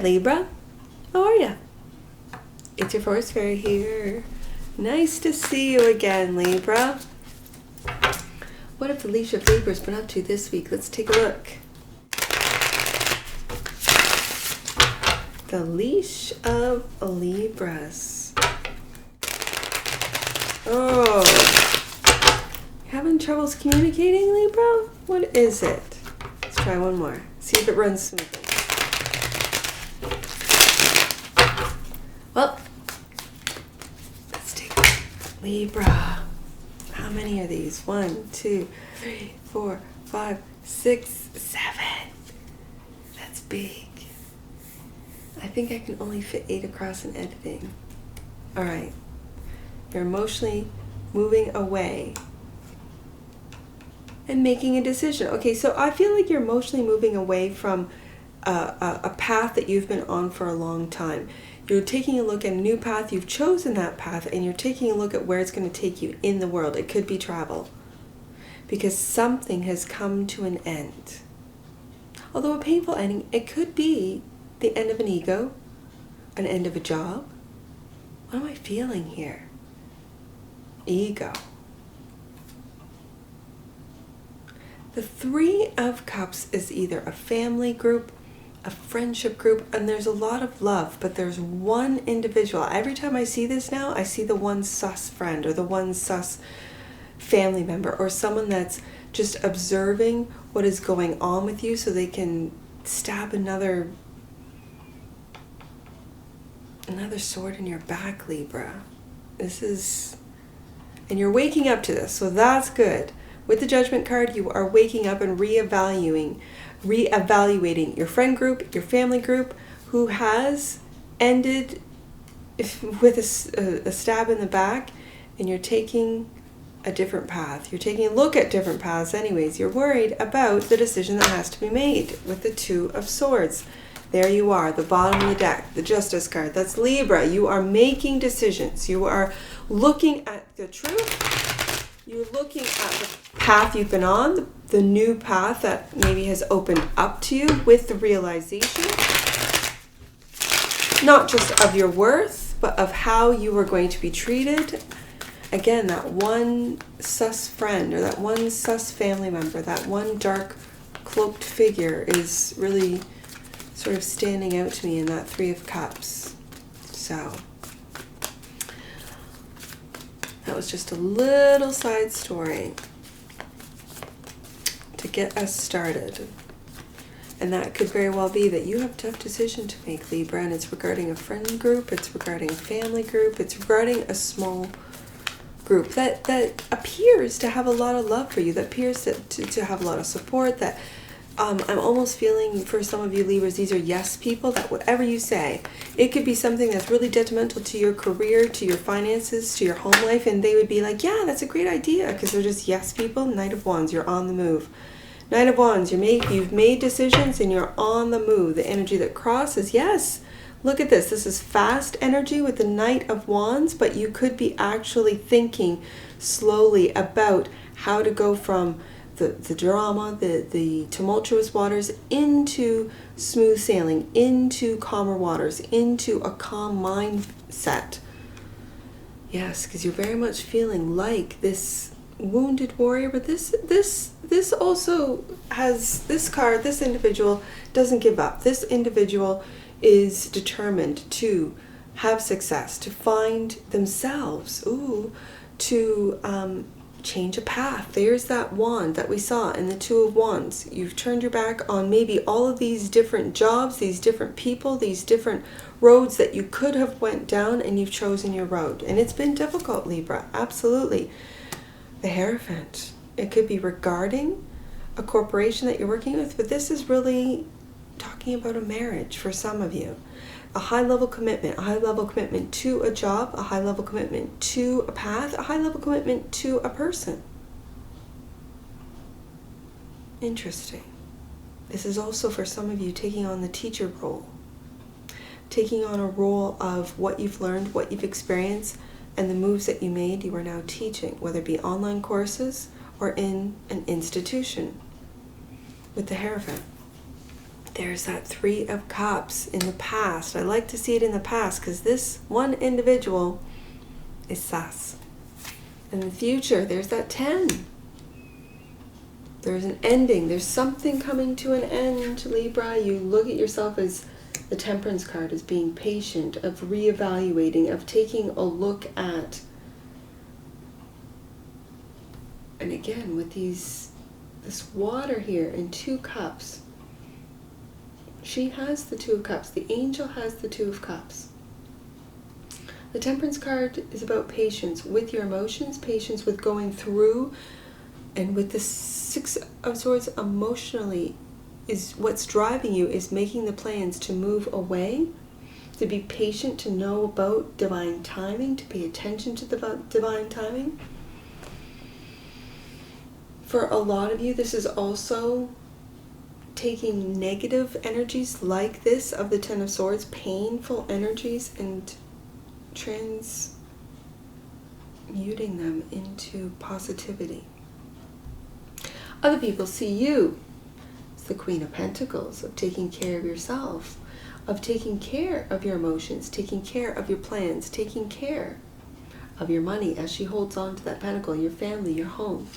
Libra. How are ya? It's your Force Fairy here. Nice to see you again, Libra. What have the Leash of Libras been up to this week? Let's take a look. The Leash of Libras. Oh, having troubles communicating, Libra? What is it? Let's try one more. See if it runs smoothly. Well, let's take a look. Libra. How many are these? 1, 2, 3, 4, 5, 6, 7. That's big. I think I can only fit 8 across in editing. All right. You're emotionally moving away and making a decision. Okay, so I feel like you're emotionally moving away from a path that you've been on for a long time. You're taking a look at a new path. You've chosen that path, and you're taking a look at where it's going to take you in the world. It could be travel, because something has come to an end. Although a painful ending, it could be the end of an ego, an end of a job. What am I feeling here? Ego. The Three of Cups is either a family group, a friendship group, and there's a lot of love, but there's one individual. Every time I see this now, I see the one sus friend or the one sus family member or someone that's just observing what is going on with you so they can stab another sword in your back, Libra. This is, and you're waking up to this, so that's good. With the Judgment card, you are waking up and reevaluating your friend group, your family group, who has ended with a stab in the back, and you're taking a different path. You're taking a look at different paths anyways. You're worried about the decision that has to be made with the Two of Swords. There you are, the bottom of the deck, the Justice card. That's Libra. You are making decisions. You are looking at the truth. You're looking at the path you've been on, the new path that maybe has opened up to you with the realization, not just of your worth, but of how you are going to be treated. Again, that one sus friend or that one sus family member, that one dark cloaked figure is really sort of standing out to me in that Three of Cups. So that was just a little side story to get us started. And that could very well be that you have a tough decision to make, Libra, and it's regarding a friend group, it's regarding a family group, it's regarding a small group that appears to have a lot of love for you, that appears to have a lot of support, that I'm almost feeling for some of you Libras, these are yes people, that whatever you say, it could be something that's really detrimental to your career, to your finances, to your home life, and they would be like, yeah, that's a great idea, because they're just yes people. Knight of Wands, you're on the move. Knight of Wands, you've made decisions and you're on the move. The energy that crosses, yes, look at this. This is fast energy with the Knight of Wands, but you could be actually thinking slowly about how to go from the drama, the tumultuous waters into smooth sailing, into calmer waters, into a calm mindset. Yes, because you're very much feeling like this wounded warrior, but this also has this card. This individual doesn't give up. This individual is determined to have success, to find themselves, to change a path. There's that wand that we saw in the Two of Wands. You've turned your back on maybe all of these different jobs, these different people, these different roads that you could have went down, and you've chosen your road. And it's been difficult, Libra, absolutely. The Hierophant. It could be regarding a corporation that you're working with, but this is really talking about a marriage for some of you. A high-level commitment to a job, a high-level commitment to a path, a high-level commitment to a person. Interesting. This is also for some of you taking on the teacher role, taking on a role of what you've learned, what you've experienced, and the moves that you made, you are now teaching, whether it be online courses or in an institution with the Hierophant. There's that Three of Cups in the past. I like to see it in the past because this one individual is sus. In the future, there's that 10. There's an ending. There's something coming to an end, Libra. You look at yourself as the Temperance card, as being patient, of reevaluating, of taking a look at. And again, with this water here in 2 cups. She has the 2 of Cups. The angel has the 2 of Cups. The Temperance card is about patience with your emotions, patience with going through, and with the 6 of Swords emotionally is what's driving you, is making the plans to move away, to be patient, to know about divine timing, to pay attention to the divine timing. For a lot of you, this is also taking negative energies like this of the 10 of Swords, painful energies, and transmuting them into positivity. Other people see you as the Queen of Pentacles, of taking care of yourself, of taking care of your emotions, taking care of your plans, taking care of your money as she holds on to that pentacle, your family, your home.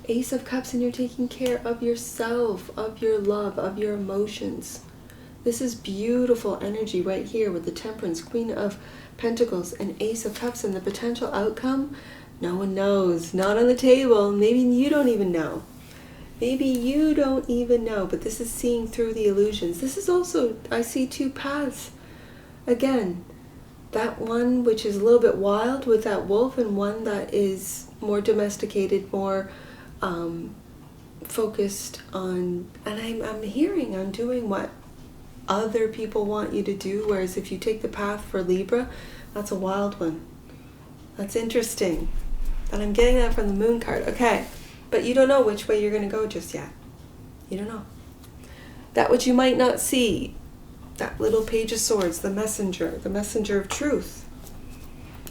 Ace of Cups, and you're taking care of yourself, of your love, of your emotions. This is beautiful energy right here with the Temperance, Queen of Pentacles, and Ace of Cups, and the potential outcome. No one knows. Not on the table. Maybe you don't even know. Maybe you don't even know, but this is seeing through the illusions. This is also, I see 2 paths. Again, that one which is a little bit wild with that wolf, and one that is more domesticated, more focused on, and I'm hearing on doing what other people want you to do, whereas if you take the path for Libra, that's a wild one. That's interesting. And I'm getting that from the Moon card. Okay, but you don't know which way you're going to go just yet. You don't know. That which you might not see, that little Page of Swords, the messenger of truth.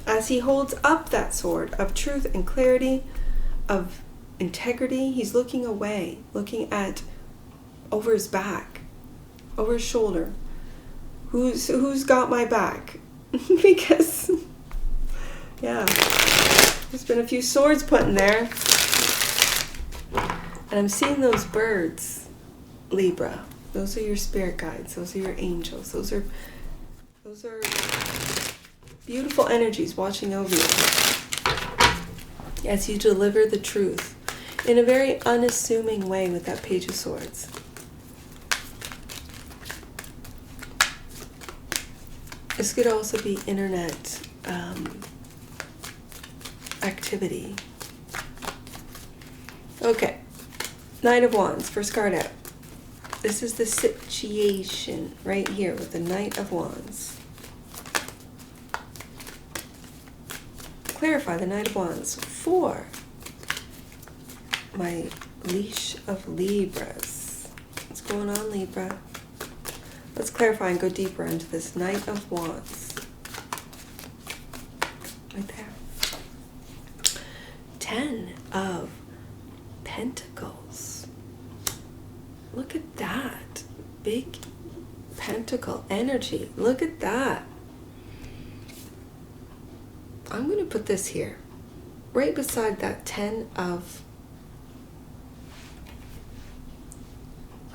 As he holds up that sword of truth and clarity, of integrity, he's looking away, looking at over his back, over his shoulder. Who's got my back? Because, yeah, there's been a few swords put in there. And I'm seeing those birds, Libra. Those are your spirit guides. Those are your angels. Those are beautiful energies watching over you as you deliver the truth in a very unassuming way with that Page of Swords. This could also be internet activity. Okay, Knight of Wands, first card out. This is the situation right here with the Knight of Wands. Clarify the Knight of Wands for my leash of Libras. What's going on, Libra? Let's clarify and go deeper into this Knight of Wands. Right there. 10 of Pentacles. Look at that. Big pentacle energy. Look at that. I'm going to put this here. Right beside that 10 of...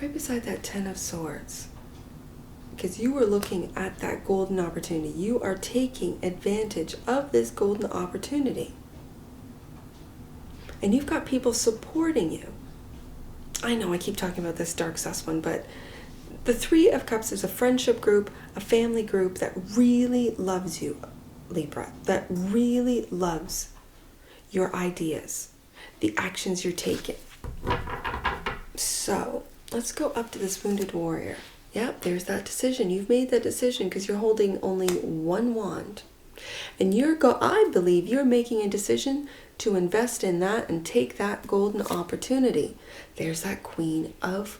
Right beside that 10 of Swords. Because you are looking at that golden opportunity. You are taking advantage of this golden opportunity. And you've got people supporting you. I know I keep talking about this dark sus one, but the 3 of Cups is a friendship group, a family group that really loves you, Libra. That really loves your ideas, the actions you're taking. So let's go up to this Wounded Warrior. Yep, there's that decision. You've made that decision because you're holding only one wand. And I believe you're making a decision to invest in that and take that golden opportunity. There's that Queen of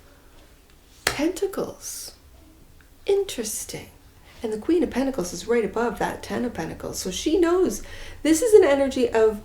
Pentacles. Interesting. And the Queen of Pentacles is right above that 10 of Pentacles. So she knows this is an energy of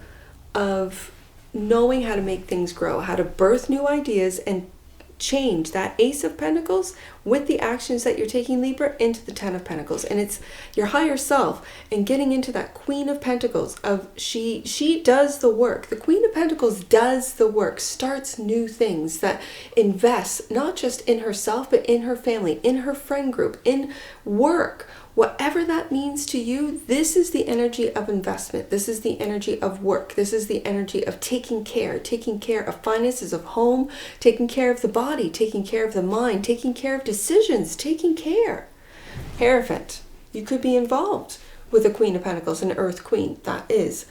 knowing how to make things grow, how to birth new ideas and change that Ace of Pentacles with the actions that you're taking, Libra, into the Ten of Pentacles. And it's your higher self and getting into that Queen of Pentacles of she does the work. The Queen of Pentacles does the work, starts new things, that invests not just in herself, but in her family, in her friend group, in work. Whatever that means to you, this is the energy of investment. This is the energy of work. This is the energy of taking care of finances, of home, taking care of the body, taking care of the mind, taking care of decisions, taking care. Hierophant, you could be involved with a Queen of Pentacles, an Earth Queen. That is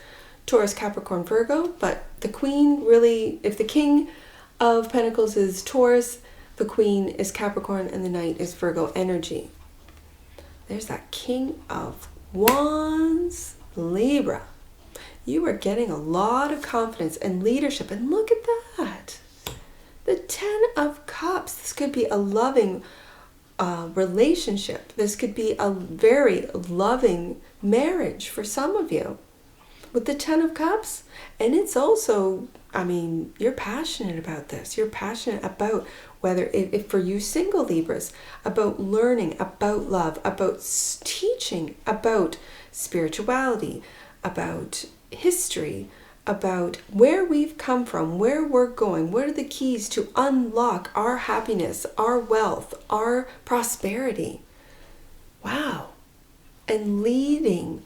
Taurus, Capricorn, Virgo. But the Queen really, if the King of Pentacles is Taurus, the Queen is Capricorn, and the Knight is Virgo energy. There's that King of Wands, Libra. You are getting a lot of confidence and leadership. And look at that. The Ten of Cups. This could be a loving relationship. This could be a very loving marriage for some of you. With the Ten of Cups. And it's also, I mean, you're passionate about this. You're passionate about whether if for you single Libras, about learning, about love, about teaching, about spirituality, about history, about where we've come from, where we're going, what are the keys to unlock our happiness, our wealth, our prosperity. Wow. And leading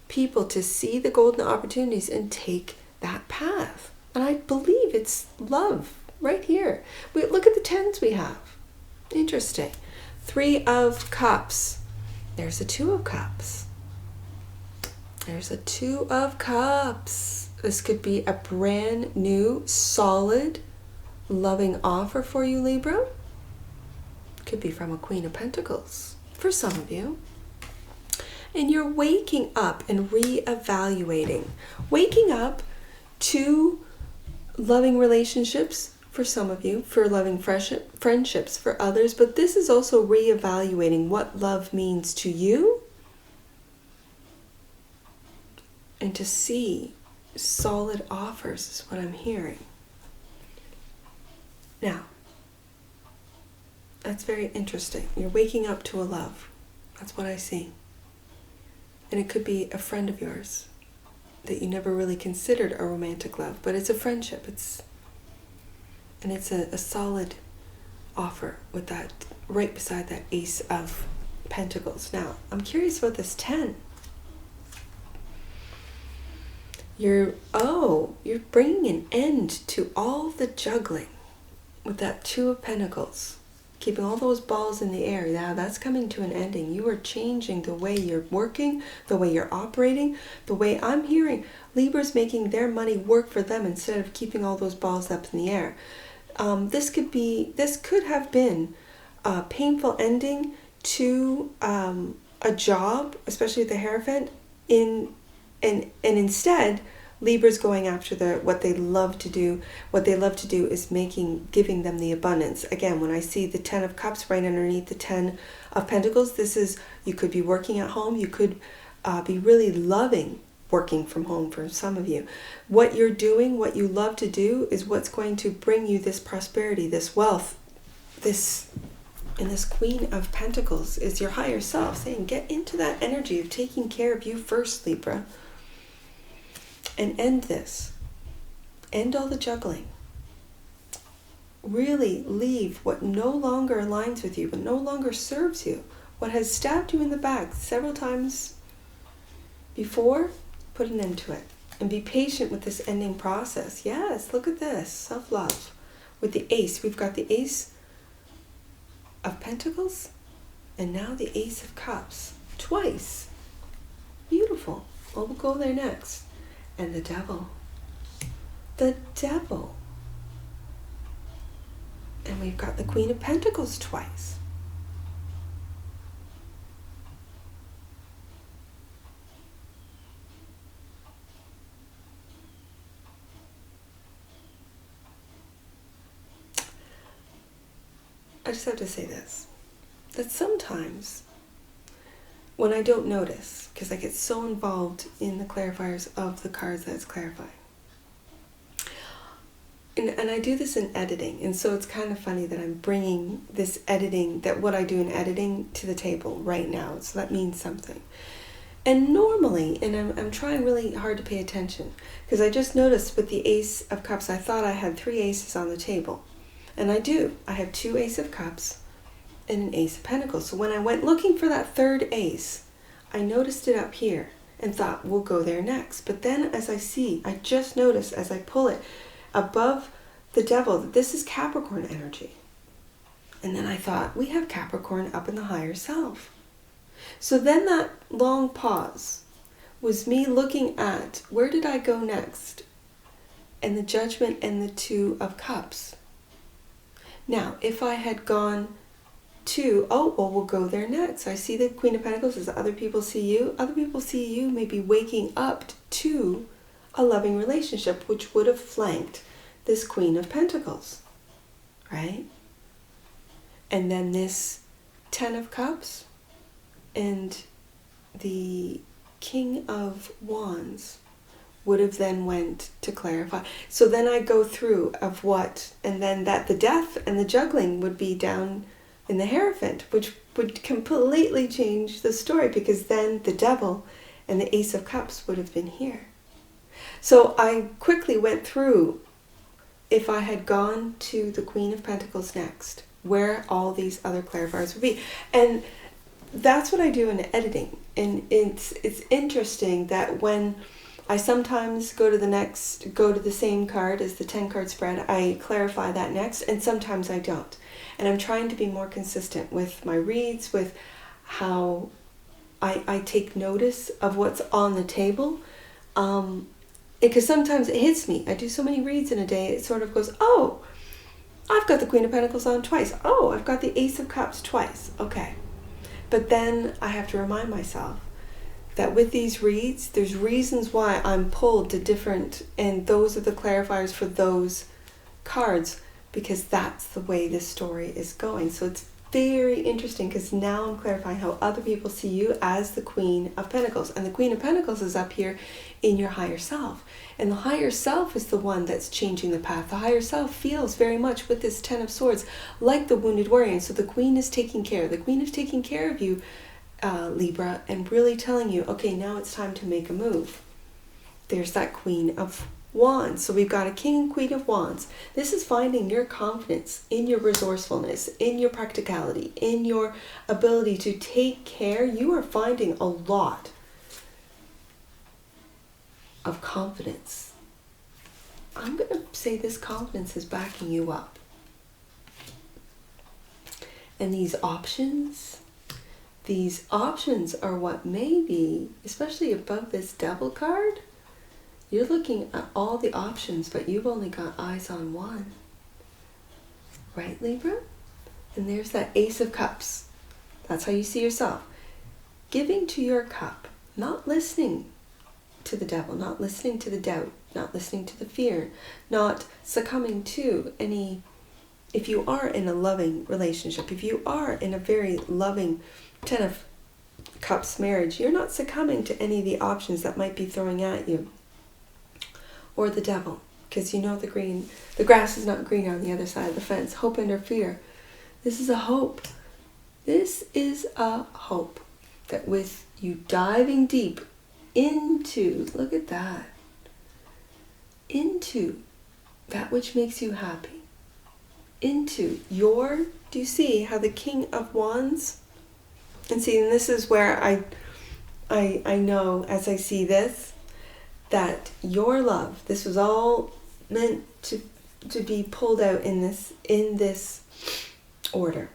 people to see the golden opportunities and take that path. And I believe it's love right here. Look at the tens we have. Interesting. Three of Cups. There's a Two of Cups. There's a Two of Cups. This could be a brand new, solid, loving offer for you, Libra. Could be from a Queen of Pentacles for some of you. And you're waking up and reevaluating. Waking up to loving relationships for some of you, for loving friendships for others, but this is also reevaluating what love means to you and to see solid offers is what I'm hearing. Now, that's very interesting. You're waking up to a love. That's what I see. And it could be a friend of yours that you never really considered a romantic love, but it's a friendship. It's a solid offer with that right beside that Ace of Pentacles. Now, I'm curious about this 10. You're bringing an end to all the juggling with that Two of Pentacles. Keeping all those balls in the air. Now that's coming to an ending. You are changing the way you're working, the way you're operating, the way I'm hearing Libra's making their money work for them instead of keeping all those balls up in the air. This could have been a painful ending to a job, especially with the Hierophant, and instead Libra's going after what they love to do. What they love to do is giving them the abundance. Again, when I see the Ten of Cups right underneath the Ten of Pentacles, you could be working at home. You could be really loving working from home for some of you. What you're doing, what you love to do, is what's going to bring you this prosperity, this wealth, and this Queen of Pentacles is your higher self saying, get into that energy of taking care of you first, Libra. And end this. End all the juggling. Really leave what no longer aligns with you, what no longer serves you, what has stabbed you in the back several times before, put an end to it. And be patient with this ending process. Yes, look at this. Self-love. With the Ace, we've got the Ace of Pentacles and now the Ace of Cups. Twice. Beautiful. Well, we'll go there next. And the Devil. The Devil. And we've got the Queen of Pentacles twice. I just have to say this, that sometimes when I don't notice, because I get so involved in the clarifiers of the cards that it's clarifying, and I do this in editing, and so it's kind of funny that I'm bringing this editing, that what I do in editing, to the table right now. So that means something. And normally, and I'm trying really hard to pay attention, because I just noticed with the Ace of Cups, I thought I had 3 aces on the table. And I do. I have 2 Ace of Cups and an Ace of Pentacles. So when I went looking for that 3rd ace, I noticed it up here and thought, we'll go there next. But then as I just noticed as I pull it above the Devil, that this is Capricorn energy. And then I thought, we have Capricorn up in the higher self. So then that long pause was me looking at, where did I go next? And the Judgment and the 2 of Cups. Now, if I had gone to, we'll go there next. I see the Queen of Pentacles as other people see you. Other people see you maybe waking up to a loving relationship, which would have flanked this Queen of Pentacles, right? And then this 10 of Cups and the King of Wands would have then went to clarify. So then I go through of what, and then that the Death and the Juggling would be down in the Hierophant, which would completely change the story, because then the Devil and the Ace of Cups would have been here. So I quickly went through, if I had gone to the Queen of Pentacles next, where all these other clarifiers would be. And that's what I do in editing. And it's interesting that when I sometimes go to the same card as the 10 card spread, I clarify that next, and sometimes I don't. And I'm trying to be more consistent with my reads, with how I take notice of what's on the table. Because sometimes it hits me. I do so many reads in a day, it sort of goes, oh, I've got the Queen of Pentacles on twice. Oh, I've got the Ace of Cups twice. Okay. But then I have to remind myself that with these reads, there's reasons why I'm pulled to different, and those are the clarifiers for those cards, because that's the way this story is going. So it's very interesting, because now I'm clarifying how other people see you as the Queen of Pentacles. And the Queen of Pentacles is up here in your higher self. And the higher self is the one that's changing the path. The higher self feels very much with this 10 of Swords like the wounded warrior. And so the Queen is taking care. The Queen is taking care of you, Libra, and really telling you, okay, now it's time to make a move. There's that Queen of Wands. So we've got a King and Queen of Wands. This is finding your confidence in your resourcefulness, in your practicality, in your ability to take care. You are finding a lot of confidence. I'm going to say this confidence is backing you up. And these options are what maybe, especially above this Devil card, you're looking at all the options, but you've only got eyes on one. Right, Libra? And there's that Ace of Cups. That's how you see yourself. Giving to your cup, not listening to the devil, not listening to the doubt, not listening to the fear, not succumbing to any, if you are in a loving relationship, if you are in a very loving 10 of Cups marriage, you're not succumbing to any of the options that might be throwing at you. Or the devil, because you know the grass is not greener on the other side of the fence. Hope under fear. This is a hope. This is a hope that with you diving deep into, look at that, into that which makes you happy, into your, do you see how the King of Wands, and see, and this is where I know as I see this, that your love, this was all meant to be pulled out in this order.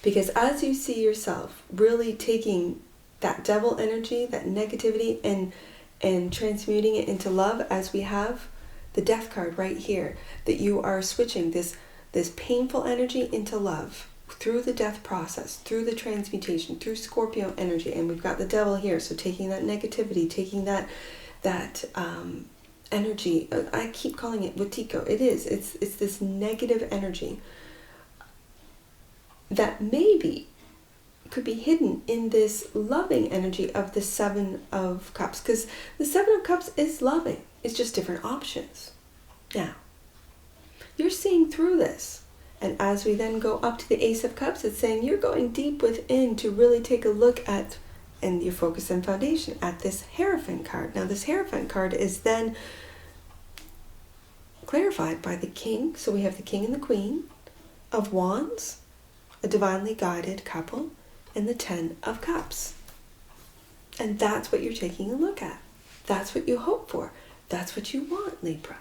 Because as you see yourself really taking that devil energy, that negativity, and transmuting it into love, as we have the Death card right here, that you are switching this painful energy into love through the death process, through the transmutation, through Scorpio energy. And we've got the devil here, so taking that negativity, taking that energy, I keep calling it Watiko. It's this negative energy that maybe could be hidden in this loving energy of the 7 of Cups, because the 7 of Cups is loving. It's just different options. Now, You're seeing through this. And as we then go up to the Ace of Cups, it's saying you're going deep within to really take a look at, and your focus and foundation, at this Hierophant card. Now this Hierophant card is then clarified by the King. So we have the King and the Queen of Wands, a divinely guided couple, and the Ten of Cups. And that's what you're taking a look at. That's what you hope for. That's what you want, Libra.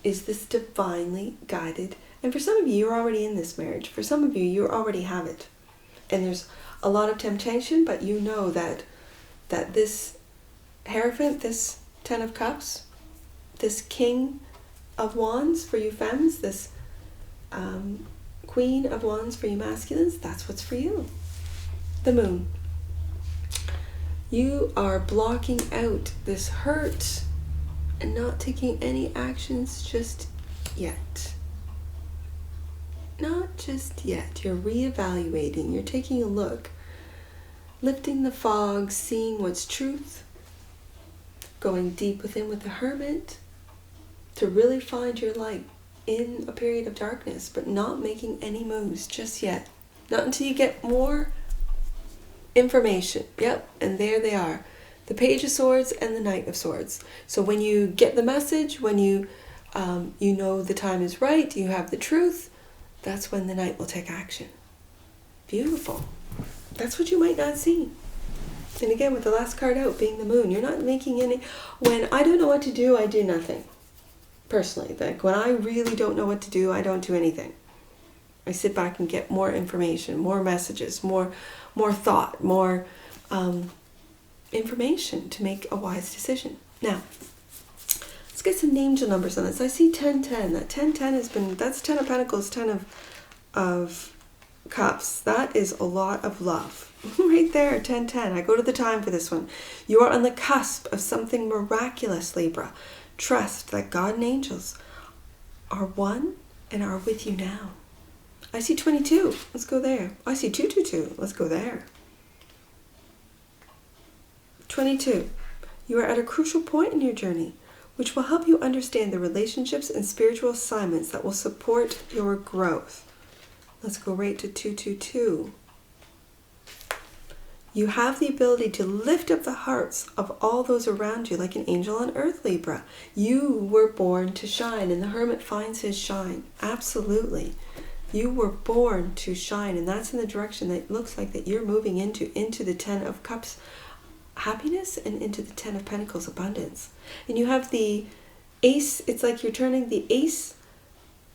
Is this divinely guided? And for some of you, you're already in this marriage. For some of you, you already have it. And there's a lot of temptation, but you know that this Hierophant, this Ten of Cups, this King of Wands for you femmes, this Queen of Wands for you masculines, that's what's for you. The Moon. You are blocking out this hurt and not taking any actions just yet. Not just yet. You're reevaluating. You're taking a look. Lifting the fog, seeing what's truth. Going deep within with the Hermit to really find your light in a period of darkness, but not making any moves just yet. Not until you get more information. Yep, and there they are. The Page of Swords and the Knight of Swords. So when you get the message, when you know the time is right, you have the truth, that's when the Knight will take action. Beautiful. That's what you might not see. And again, with the last card out being the Moon, you're not making any... When I don't know what to do, I do nothing. Personally, like when I really don't know what to do, I don't do anything. I sit back and get more information, more messages, more thought, more information to make a wise decision. Now, let's get some angel numbers on this. I see 1010. That 1010 has been, that's 10 of Pentacles, 10 of Cups. That is a lot of love. Right there, 1010. I go to the time for this one. You are on the cusp of something miraculous, Libra. Trust that God and angels are one and are with you now. I see 22. Let's go there. I see 222. Let's go there. 22. You are at a crucial point in your journey, which will help you understand the relationships and spiritual assignments that will support your growth. Let's go right to 222. You have the ability to lift up the hearts of all those around you like an angel on earth, Libra. You were born to shine, and the Hermit finds his shine. Absolutely. You were born to shine, and that's in the direction that looks like that you're moving into the 10 of Cups happiness and into the 10 of Pentacles abundance. And you have the Ace, it's like you're turning the Ace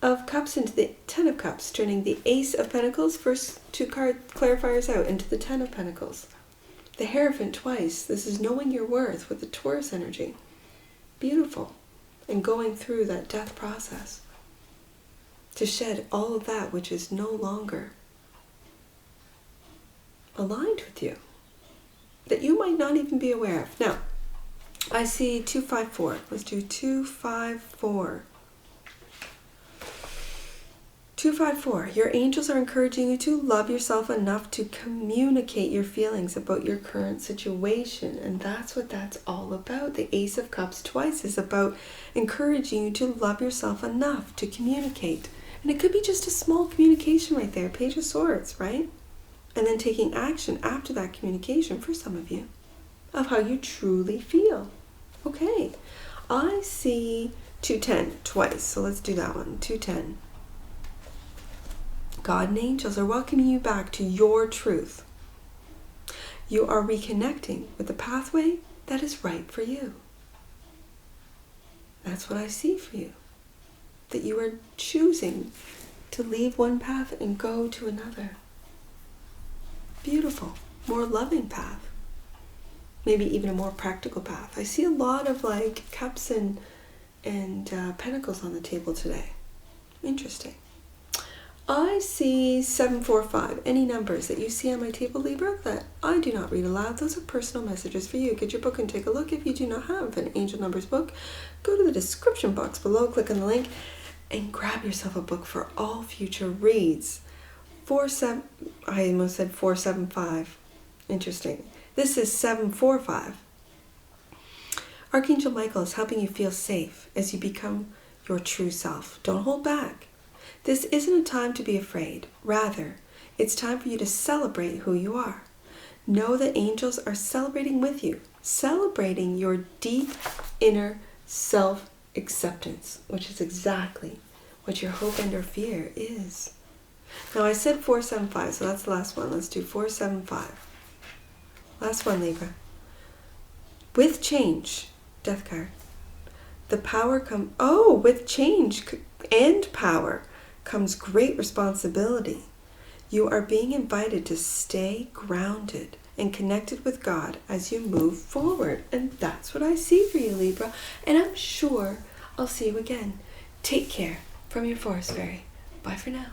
of Cups into the 10 of Cups, turning the Ace of Pentacles, first two card clarifiers out, into the 10 of Pentacles. The Hierophant twice. This is knowing your worth with the Taurus energy. Beautiful. And going through that death process to shed all of that which is no longer aligned with you, that you might not even be aware of. Now, I see 254. Let's do 254. 254. Your angels are encouraging you to love yourself enough to communicate your feelings about your current situation. And that's what that's all about. The Ace of Cups twice is about encouraging you to love yourself enough to communicate. And it could be just a small communication right there. Page of Swords, right? And then taking action after that communication for some of you of how you truly feel. Okay. I see 210 twice. So let's do that one. 210. God and angels are welcoming you back to your truth. You are reconnecting with the pathway that is right for you. That's what I see for you. That you are choosing to leave one path and go to another. Beautiful. More loving path. Maybe even a more practical path. I see a lot of like cups and pentacles on the table today. Interesting. I see 745. Any numbers that you see on my table, Libra, that I do not read aloud, those are personal messages for you. Get your book and take a look. If you do not have an Angel Numbers book, go to the description box below, click on the link, and grab yourself a book for all future reads. I almost said 475. Interesting. This is 745. Archangel Michael is helping you feel safe as you become your true self. Don't hold back. This isn't a time to be afraid. Rather, it's time for you to celebrate who you are. Know that angels are celebrating with you, celebrating your deep inner self-acceptance, which is exactly what your hope and or fear is. Now I said 475, so that's the last one. Let's do 475. Last one, Libra. With change, Death card. The power with change and power comes great responsibility. You are being invited to stay grounded and connected with God as you move forward. And that's what I see for you, Libra. And I'm sure I'll see you again. Take care from your Forest Fairy. Bye for now.